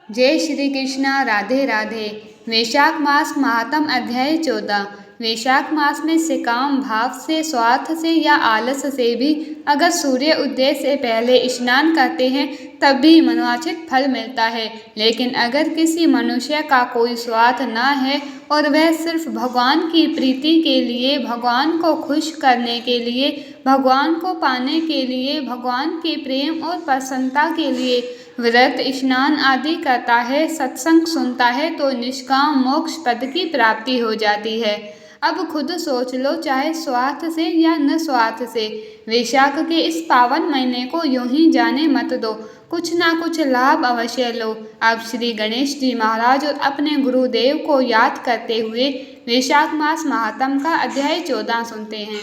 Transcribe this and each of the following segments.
जय श्री कृष्णा। राधे राधे। वैशाख मास महात्म अध्याय 14। वैशाख मास में सकाम भाव से, स्वार्थ से या आलस से भी अगर सूर्य उदय से पहले स्नान करते हैं तब भी मनोवांछित फल मिलता है। लेकिन अगर किसी मनुष्य का कोई स्वार्थ न है और वह सिर्फ भगवान की प्रीति के लिए, भगवान को खुश करने के लिए, भगवान को पाने के लिए, भगवान के प्रेम और प्रसन्नता के लिए व्रत, स्नान आदि करता है, सत्संग सुनता है, तो निष्काम मोक्ष पद की प्राप्ति हो जाती है। अब खुद सोच लो, चाहे स्वार्थ से या न स्वार्थ से, वैशाख के इस पावन महीने को यूं ही जाने मत दो, कुछ ना कुछ लाभ अवश्य लो। अब श्री गणेश जी महाराज और अपने गुरुदेव को याद करते हुए वैशाख मास महात्म का अध्याय 14 सुनते हैं।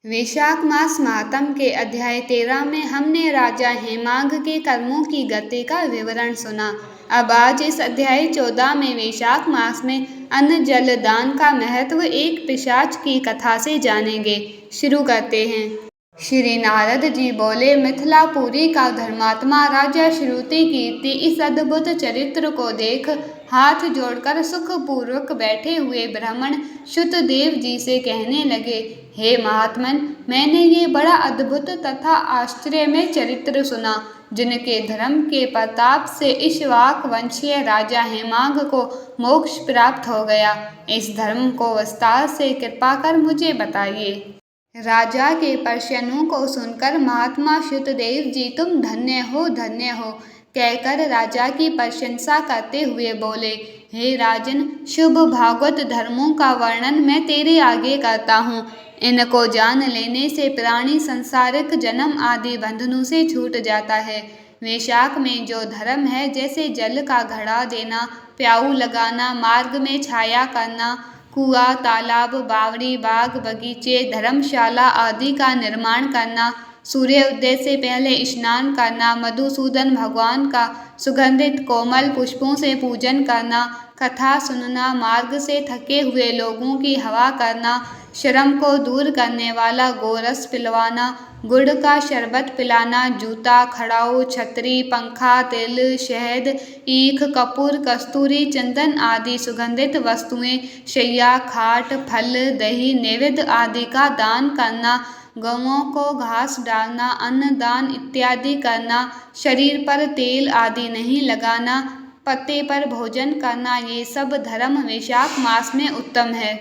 वैशाख मास महात्म के अध्याय 13 में हमने राजा हेमांग के कर्मों की गति का विवरण सुना। अब आज इस अध्याय 14 में वैशाख मास में अन्न जल दान का महत्व एक पिशाच की कथा से जानेंगे। शुरू करते हैं। श्री नारद जी बोले, मिथिलापुरी का धर्मात्मा राजा श्रुति कीर्ति इस अद्भुत चरित्र को देख हाथ जोड़कर सुखपूर्वक बैठे हुए ब्राह्मण शुतदेव जी से कहने लगे, हे महात्मन, मैंने ये बड़ा अद्भुत तथा आश्चर्यमय चरित्र सुना, जिनके धर्म के प्रताप से इक्ष्वाक वंशीय राजा हेमांग को मोक्ष प्राप्त हो गया। इस धर्म को विस्तार से कृपा कर मुझे बताइए। राजा के प्रश्नों को सुनकर महात्मा शुतदेव जी, तुम धन्य हो, धन्य हो, कहकर राजा की प्रशंसा करते हुए बोले, हे राजन, शुभ भागवत धर्मों का वर्णन मैं तेरे आगे करता हूँ। इनको जान लेने से प्राणी संसारिक जन्म आदि बंधनों से छूट जाता है। वैशाख में जो धर्म है, जैसे जल का घड़ा देना, प्याऊ लगाना, मार्ग में छाया करना, कुआं, तालाब, बावड़ी, बाग, बगीचे, धर्मशाला आदि का निर्माण करना, सूर्य उदय से पहले स्नान करना, मधुसूदन भगवान का सुगंधित कोमल पुष्पों से पूजन करना, कथा सुनना, मार्ग से थके हुए लोगों की हवा करना, श्रम को दूर करने वाला गोरस पिलवाना, गुड़ का शरबत पिलाना, जूता, खड़ाऊ, छतरी, पंखा, तिल, शहद, ईख, कपूर, कस्तूरी, चंदन आदि सुगंधित वस्तुएं, शैया, खाट, फल, दही, नैवेद्य आदि का दान करना, गौओं को घास डालना, अन्न दान इत्यादि करना, शरीर पर तेल आदि नहीं लगाना, पत्ते पर भोजन करना, ये सब धर्म वैशाख मास में उत्तम है।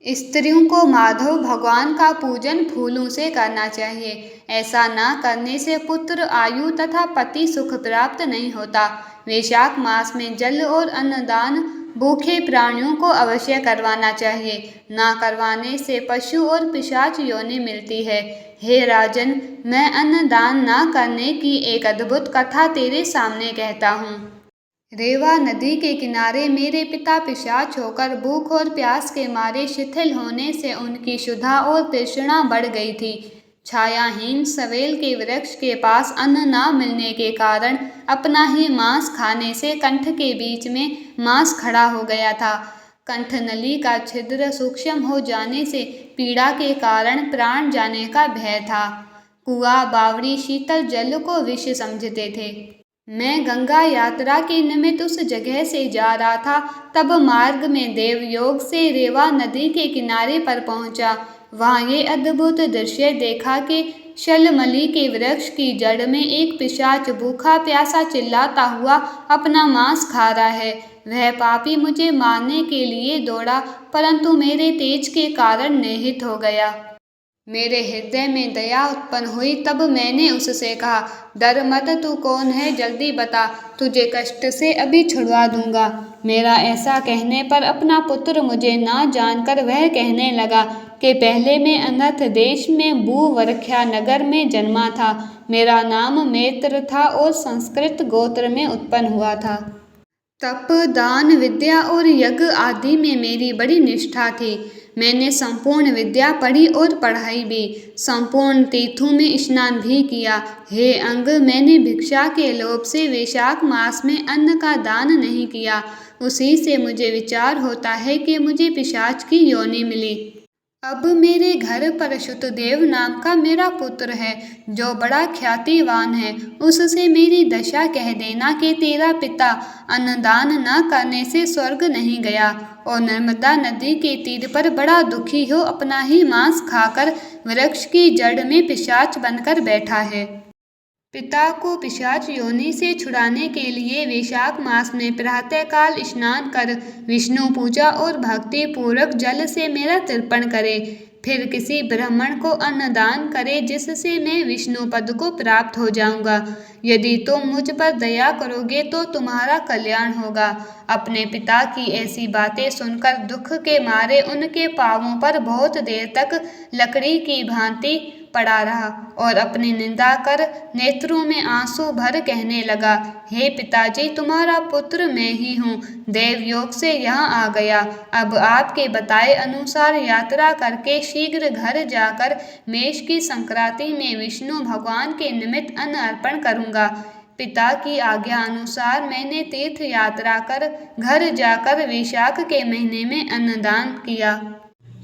स्त्रियों को माधव भगवान का पूजन फूलों से करना चाहिए। ऐसा न करने से पुत्र, आयु तथा पति सुख प्राप्त नहीं होता। वैशाख मास में जल और अन्नदान भूखे प्राणियों को अवश्य करवाना चाहिए। न करवाने से पशु और पिशाच योनि मिलती है। हे राजन, मैं अन्नदान न करने की एक अद्भुत कथा तेरे सामने कहता हूँ। रेवा नदी के किनारे मेरे पिता पिशाच होकर भूख और प्यास के मारे शिथिल होने से उनकी क्षुधा और तृष्णा बढ़ गई थी। छायाहीन सवेल के वृक्ष के पास अन्न न मिलने के कारण अपना ही मांस खाने से कंठ के बीच में मांस खड़ा हो गया था। कंठनली का छिद्र सूक्ष्म हो जाने से पीड़ा के कारण प्राण जाने का भय था। कुआं, बावड़ी शीतल जल को विष समझते थे। मैं गंगा यात्रा के निमित्त उस जगह से जा रहा था, तब मार्ग में देवयोग से रेवा नदी के किनारे पर पहुंचा। वहां ये अद्भुत दृश्य देखा कि शलमली के वृक्ष की जड़ में एक पिशाच भूखा प्यासा चिल्लाता हुआ अपना मांस खा रहा है। वह पापी मुझे मारने के लिए दौड़ा, परंतु मेरे तेज के कारण निहत हो गया। मेरे हृदय में दया उत्पन्न हुई, तब मैंने उससे कहा, डर मत, तू कौन है, जल्दी बता, तुझे कष्ट से अभी छुड़वा दूंगा। मेरा ऐसा कहने पर अपना पुत्र मुझे ना जानकर वह कहने लगा कि पहले मैं अनर्थ देश में भूवरख्या नगर में जन्मा था। मेरा नाम मैत्र था और संस्कृत गोत्र में उत्पन्न हुआ था। तप, दान, विद्या और यज्ञ आदि में मेरी बड़ी निष्ठा थी। मैंने संपूर्ण विद्या पढ़ी और पढ़ाई भी। संपूर्ण तीर्थों में स्नान भी किया। हे अंग, मैंने भिक्षा के लोभ से वैशाख मास में अन्न का दान नहीं किया। उसी से मुझे विचार होता है कि मुझे पिशाच की योनि मिली। अब मेरे घर पर श्रुतदेव नाम का मेरा पुत्र है, जो बड़ा ख्यातिवान है। उससे मेरी दशा कह देना कि तेरा पिता अन्नदान न करने से स्वर्ग नहीं गया और नर्मदा नदी के तीर पर बड़ा दुखी हो अपना ही मांस खाकर वृक्ष की जड़ में पिशाच बनकर बैठा है। पिता को पिशाच योनि से छुड़ाने के लिए वैशाख मास में प्रातःकाल स्नान कर विष्णु पूजा और भक्ति पूर्वक जल से मेरा तर्पण करे। फिर किसी ब्राह्मण को अन्नदान करे, जिससे मैं विष्णु पद को प्राप्त हो जाऊंगा। यदि तुम मुझ पर दया करोगे तो तुम्हारा कल्याण होगा। अपने पिता की ऐसी बातें सुनकर दुख के मारे उनके पांवों पर बहुत देर तक लकड़ी की भांति पड़ा रहा और अपनी निंदा कर नेत्रों में आंसू भर कहने लगा, हे पिताजी, तुम्हारा पुत्र मैं ही हूँ। देव योग से यहाँ आ गया। अब आपके बताए अनुसार यात्रा करके शीघ्र घर जाकर मेष की संक्रांति में विष्णु भगवान के निमित्त अन्न अर्पण करूँगा। पिता की आज्ञा अनुसार मैंने तीर्थ यात्रा कर घर जाकर वैशाख के महीने में अन्नदान किया।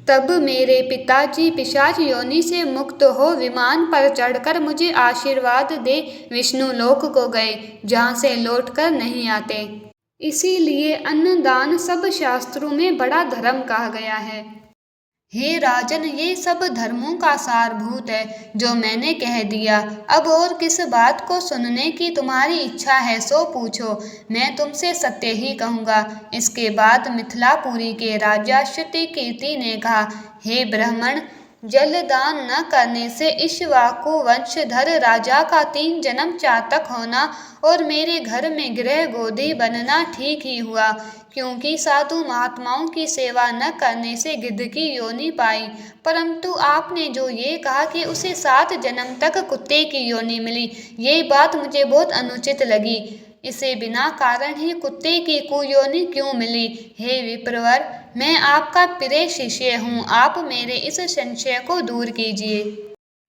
तब मेरे पिताजी पिशाच योनि से मुक्त हो विमान पर चढ़कर मुझे आशीर्वाद दे विष्णु लोक को गए, जहाँ से लौटकर नहीं आते। इसीलिए अन्नदान सब शास्त्रों में बड़ा धर्म कहा गया है। हे राजन, ये सब धर्मों का सारभूत है जो मैंने कह दिया। अब और किस बात को सुनने की तुम्हारी इच्छा है सो पूछो, मैं तुमसे सत्य ही कहूँगा। इसके बाद मिथिलापुरी के राजा श्रुतिकीर्ति ने कहा, हे ब्राह्मण, जलदान न करने से इक्ष्वाकु वंशधर राजा का 3 जन्म चातक होना और मेरे घर में गृह गोदी बनना ठीक ही हुआ, क्योंकि साधु महात्माओं की सेवा न करने से गिद्ध की योनि पाई। परंतु आपने जो ये कहा कि उसे 7 जन्म तक कुत्ते की योनि मिली, ये बात मुझे बहुत अनुचित लगी। इसे बिना कारण ही कुत्ते की कुयोनि क्यों मिली? हे विप्रवर, मैं आपका प्रिय शिष्य हूँ, आप मेरे इस संशय को दूर कीजिए।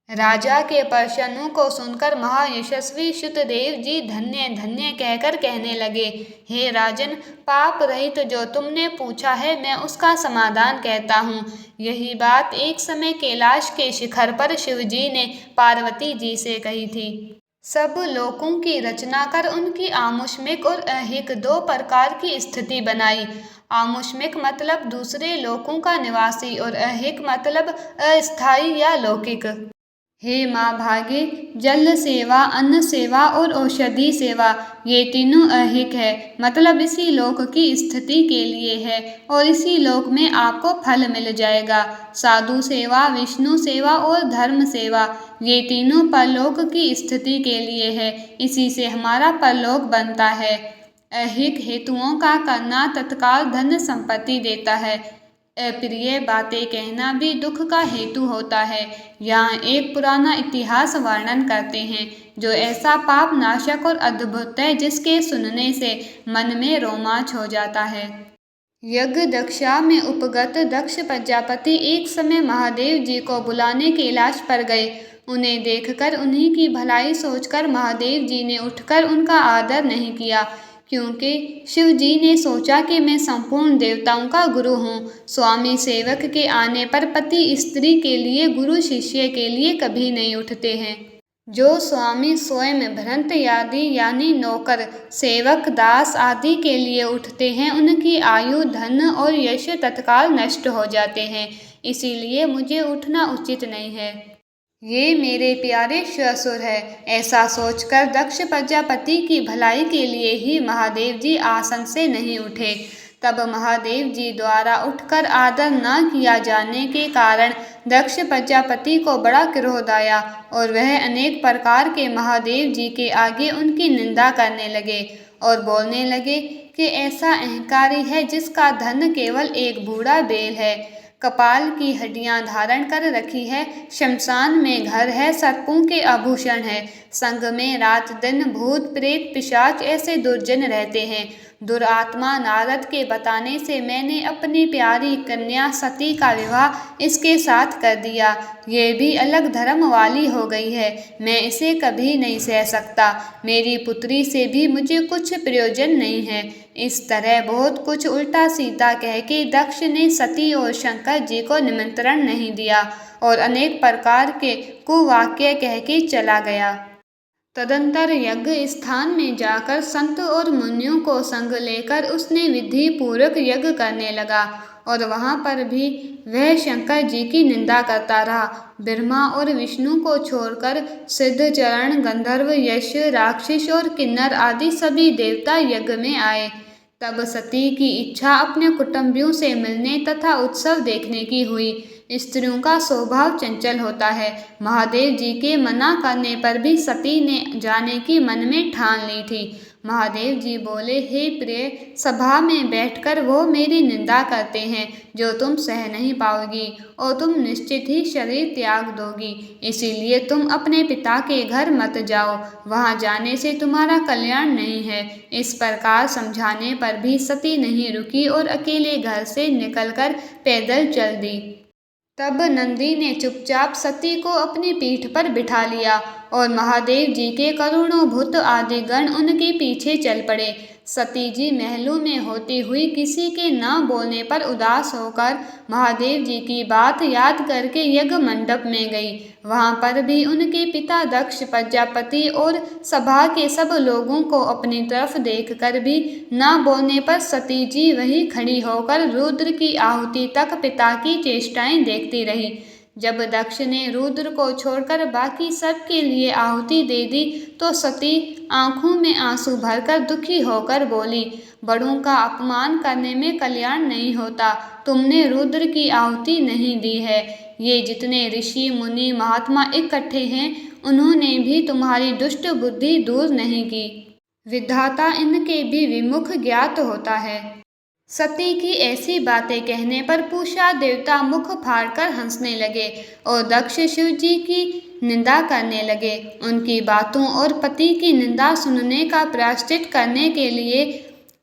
राजा के प्रश्नों को सुनकर महायशस्वी श्रुतदेव जी धन्य धन्य कहकर कहने लगे, हे राजन, पाप रहित जो तुमने पूछा है मैं उसका समाधान कहता हूँ। यही बात एक समय कैलाश के शिखर पर शिवजी ने पार्वती जी से कही थी। सब लोकों की रचना कर उनकी आमुष्मिक और ऐहिक 2 प्रकार की स्थिति बनाई। आमुष्मिक मतलब दूसरे लोकों का निवासी और ऐहिक मतलब अस्थायी या लौकिक। हे माँ भागे, जल सेवा, अन्न सेवा और औषधि सेवा, ये तीनों ऐहिक है, मतलब इसी लोक की स्थिति के लिए है और इसी लोक में आपको फल मिल जाएगा। साधु सेवा, विष्णु सेवा और धर्म सेवा, ये तीनों परलोक की स्थिति के लिए है, इसी से हमारा परलोक बनता है। ऐहिक हेतुओं का करना तत्काल धन संपत्ति देता है, अप्रिय बातें कहना भी दुख का हेतु होता है। यहाँ एक पुराना इतिहास वर्णन करते हैं, जो ऐसा पाप नाशक और अद्भुत है जिसके सुनने से मन में रोमांच हो जाता है। यज्ञ दक्षा में उपगत दक्ष प्रजापति एक समय महादेव जी को बुलाने कैलाश पर गए। उन्हें देखकर उन्हीं की भलाई सोचकर महादेव जी ने उठकर उनका आदर नहीं किया, क्योंकि शिव जी ने सोचा कि मैं संपूर्ण देवताओं का गुरु हूँ। स्वामी सेवक के आने पर पति स्त्री के लिए, गुरु शिष्य के लिए कभी नहीं उठते हैं। जो स्वामी स्वयं भ्रंत आदि यानी नौकर, सेवक, दास आदि के लिए उठते हैं, उनकी आयु, धन और यश तत्काल नष्ट हो जाते हैं। इसीलिए मुझे उठना उचित नहीं है। ये मेरे प्यारे ससुर है। ऐसा सोचकर दक्ष प्रजापति की भलाई के लिए ही महादेव जी आसन से नहीं उठे। तब महादेव जी द्वारा उठकर आदर न किया जाने के कारण दक्ष प्रजापति को बड़ा क्रोध आया और वह अनेक प्रकार के महादेव जी के आगे उनकी निंदा करने लगे और बोलने लगे कि ऐसा अहंकारी है जिसका धन केवल एक बूढ़ा बैल है, कपाल की हड्डियां धारण कर रखी है, शमशान में घर है, सर्पों के आभूषण है, संग में रात दिन भूत प्रेत पिशाच ऐसे दुर्जन रहते हैं। दुरात्मा नारद के बताने से मैंने अपनी प्यारी कन्या सती का विवाह इसके साथ कर दिया। ये भी अलग धर्म वाली हो गई है, मैं इसे कभी नहीं सह सकता। मेरी पुत्री से भी मुझे कुछ प्रयोजन नहीं है। इस तरह बहुत कुछ उल्टा सीधा कह के दक्ष ने सती और शंकर शंकर जी को निमंत्रण नहीं दिया और अनेक प्रकार के कुवाक्य कह के चला गया। तदंतर यज्ञ स्थान में जाकर संत और मुनियों को संग लेकर उसने विधि पूर्वक यज्ञ करने लगा और वहाँ पर भी वह शंकर जी की निंदा करता रहा। ब्रह्मा और विष्णु को छोड़कर सिद्ध, चरण, गंधर्व, यक्ष, राक्षस और किन्नर आदि सभी देवता यज्ञ में आए। तब सती की इच्छा अपने कुटुंबियों से मिलने तथा उत्सव देखने की हुई। स्त्रियों का स्वभाव चंचल होता है। महादेव जी के मना करने पर भी सती ने जाने की मन में ठान ली थी। महादेव जी बोले, हे प्रिय, सभा में बैठकर वो मेरी निंदा करते हैं जो तुम सह नहीं पाओगी और तुम निश्चित ही शरीर त्याग दोगी। इसीलिए तुम अपने पिता के घर मत जाओ, वहाँ जाने से तुम्हारा कल्याण नहीं है। इस प्रकार समझाने पर भी सती नहीं रुकी और अकेले घर से निकलकर पैदल चल दी। तब नंदी ने चुपचाप सती को अपनी पीठ पर बिठा लिया और महादेव जी के करोड़ों भूत आदि गण उनके पीछे चल पड़े। सती जी महलों में होती हुई किसी के न बोलने पर उदास होकर महादेव जी की बात याद करके यज्ञ मंडप में गई। वहाँ पर भी उनके पिता दक्ष प्रजापति और सभा के सब लोगों को अपनी तरफ देखकर भी न बोलने पर सती जी वहीं खड़ी होकर रुद्र की आहुति तक पिता की चेष्टाएं देखती रही। जब दक्ष ने रुद्र को छोड़कर बाकी सब के लिए आहुति दे दी तो सती आंखों में आंसू भरकर दुखी होकर बोली, बड़ों का अपमान करने में कल्याण नहीं होता। तुमने रुद्र की आहुति नहीं दी है। ये जितने ऋषि मुनि महात्मा इकट्ठे हैं उन्होंने भी तुम्हारी दुष्ट बुद्धि दूर नहीं की। विधाता इनके भी विमुख ज्ञात होता है। सती की ऐसी बातें कहने पर पूषा देवता मुख फाड़कर हंसने लगे और दक्ष शिव जी की निंदा करने लगे। उनकी बातों और पति की निंदा सुनने का प्रायश्चित करने के लिए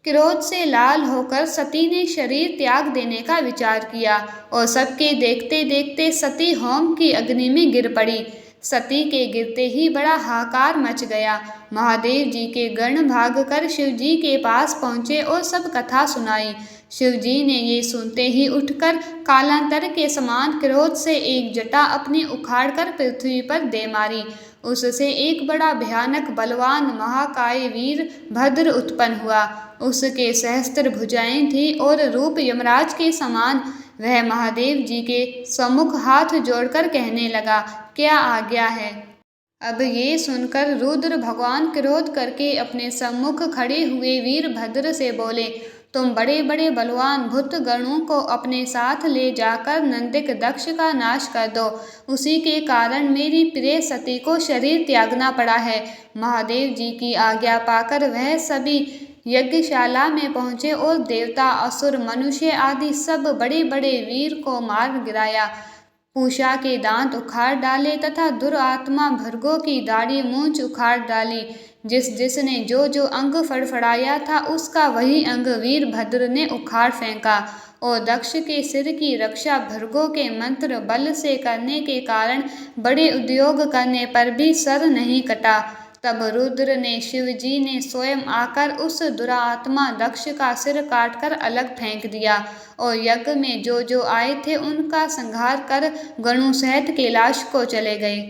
क्रोध से लाल होकर सती ने शरीर त्याग देने का विचार किया और सबके देखते देखते सती होम की अग्नि में गिर पड़ी। सती के गिरते ही बड़ा हाहाकार मच गया। महादेव जी के गण भागकर शिव जी के पास पहुँचे और सब कथा सुनाई। शिव जी ने ये सुनते ही उठकर कालांतर के समान क्रोध से एक जटा अपनी उखाड़कर पृथ्वी पर दे मारी। उससे एक बड़ा भयानक बलवान महाकाय वीर भद्र उत्पन्न हुआ। उसके सहस्त्र भुजाएं थी और रूप यमराज के समान। वह महादेव जी के सम्मुख हाथ जोड़कर कहने लगा, क्या आज्ञा है। अब ये सुनकर रुद्र भगवान क्रोध करके अपने सम्मुख खड़े हुए वीरभद्र से बोले, तुम बड़े बड़े बलवान भूत गणों को अपने साथ ले जाकर नंदिक दक्ष का नाश कर दो। उसी के कारण मेरी प्रिय सती को शरीर त्यागना पड़ा है। महादेव जी की आज्ञा पाकर वह सभी यज्ञशाला में पहुँचे और देवता, असुर, मनुष्य आदि सब बड़े बड़े वीर को मार गिराया। पूषा के दांत उखाड़ डाले तथा दुरात्मा भृगु की दाढ़ी मूंछ उखाड़ डाली। जिसने जो अंग फड़फड़ाया था उसका वही अंग वीरभद्र ने उखाड़ फेंका और दक्ष के सिर की रक्षा भृगु के मंत्र बल से करने के कारण बड़े उद्योग करने पर भी सर नहीं कटा। तब रुद्र ने शिव जी ने स्वयं आकर उस दुरात्मा दक्ष का सिर काटकर अलग फेंक दिया और यज्ञ में जो आए थे उनका संहार कर गणों सहित कैलाश को चले गए।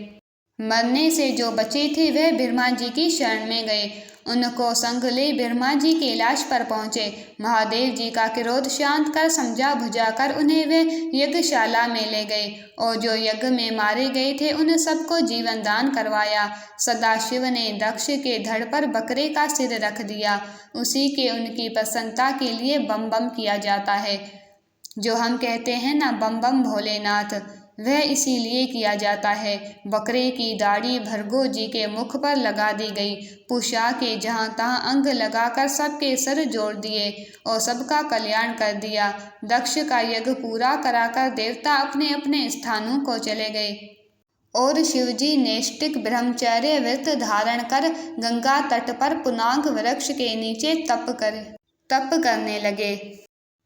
मरने से जो बचे थे वह ब्रह्मा जी की शरण में गए। उनको संग ले ब्रह्मा जी कैलाश पर पहुँचे। महादेव जी का क्रोध शांत कर समझा बुझाकर उन्हें वे यज्ञशाला में ले गए और जो यज्ञ में मारे गए थे उन सबको जीवन दान करवाया। सदाशिव ने दक्ष के धड़ पर बकरे का सिर रख दिया। उसी के उनकी प्रसन्नता के लिए बम बम किया जाता है। जो हम कहते हैं ना, बम बम भोलेनाथ, वह इसीलिए किया जाता है। बकरे की दाढ़ी भृगु जी के मुख पर लगा दी गई। पूषा के जहाँ तहाँ अंग लगाकर सबके सर जोड़ दिए और सबका कल्याण कर दिया। दक्ष का यज्ञ पूरा कराकर देवता अपने अपने स्थानों को चले गए और शिवजी नैष्ठिक ब्रह्मचर्य व्रत धारण कर गंगा तट पर पुनाग वृक्ष के नीचे तप करने लगे।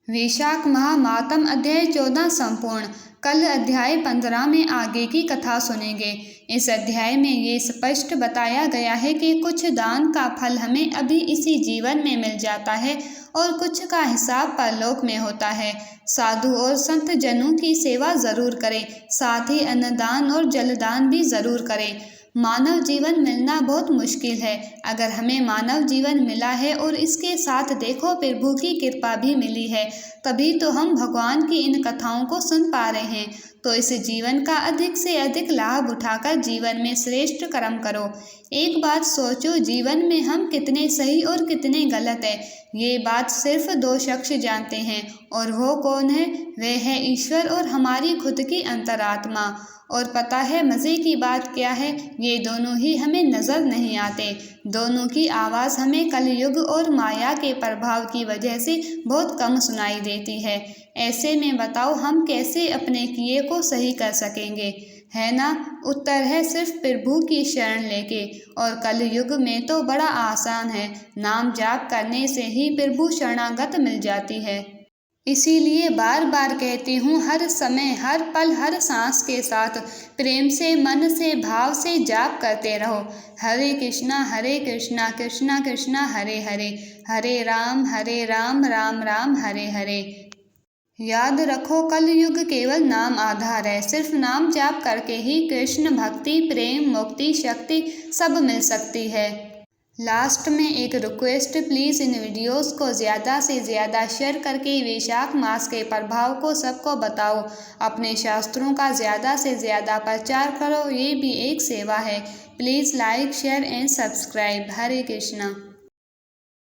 वैशाख माह मातम अध्याय 14 संपूर्ण। कल अध्याय 15 में आगे की कथा सुनेंगे। इस अध्याय में ये स्पष्ट बताया गया है कि कुछ दान का फल हमें अभी इसी जीवन में मिल जाता है और कुछ का हिसाब परलोक में होता है। साधु और संत जनों की सेवा जरूर करें, साथ ही अन्नदान और जलदान भी जरूर करें। मानव जीवन मिलना बहुत मुश्किल है। अगर हमें मानव जीवन मिला है और इसके साथ देखो प्रभु की कृपा भी मिली है, तभी तो हम भगवान की इन कथाओं को सुन पा रहे हैं। तो इस जीवन का अधिक से अधिक लाभ उठाकर जीवन में श्रेष्ठ कर्म करो। एक बात सोचो, जीवन में हम कितने सही और कितने गलत है, ये बात सिर्फ 2 शख्स जानते हैं। और वो कौन है? वह है ईश्वर और हमारी खुद की अंतरात्मा। और पता है मज़े की बात क्या है? ये दोनों ही हमें नज़र नहीं आते। दोनों की आवाज़ हमें कलयुग और माया के प्रभाव की वजह से बहुत कम सुनाई देती है। ऐसे में बताओ हम कैसे अपने किए को सही कर सकेंगे? है ना? उत्तर है सिर्फ प्रभु की शरण लेके। और कलयुग में तो बड़ा आसान है, नाम जाप करने से ही प्रभु शरणागत मिल जाती है। इसीलिए बार बार कहती हूँ, हर समय, हर पल, हर सांस के साथ प्रेम से, मन से, भाव से जाप करते रहो। हरे कृष्णा कृष्णा कृष्णा हरे हरे, हरे राम राम राम हरे हरे। याद रखो, कल युग केवल नाम आधार है। सिर्फ नाम जाप करके ही कृष्ण भक्ति, प्रेम, मुक्ति, शक्ति सब मिल सकती है। लास्ट में एक रिक्वेस्ट, प्लीज़ इन वीडियोस को ज़्यादा से ज़्यादा शेयर करके वैशाख मास के प्रभाव को सबको बताओ। अपने शास्त्रों का ज़्यादा से ज़्यादा प्रचार करो, ये भी एक सेवा है। Please like, share and subscribe. Hare Krishna.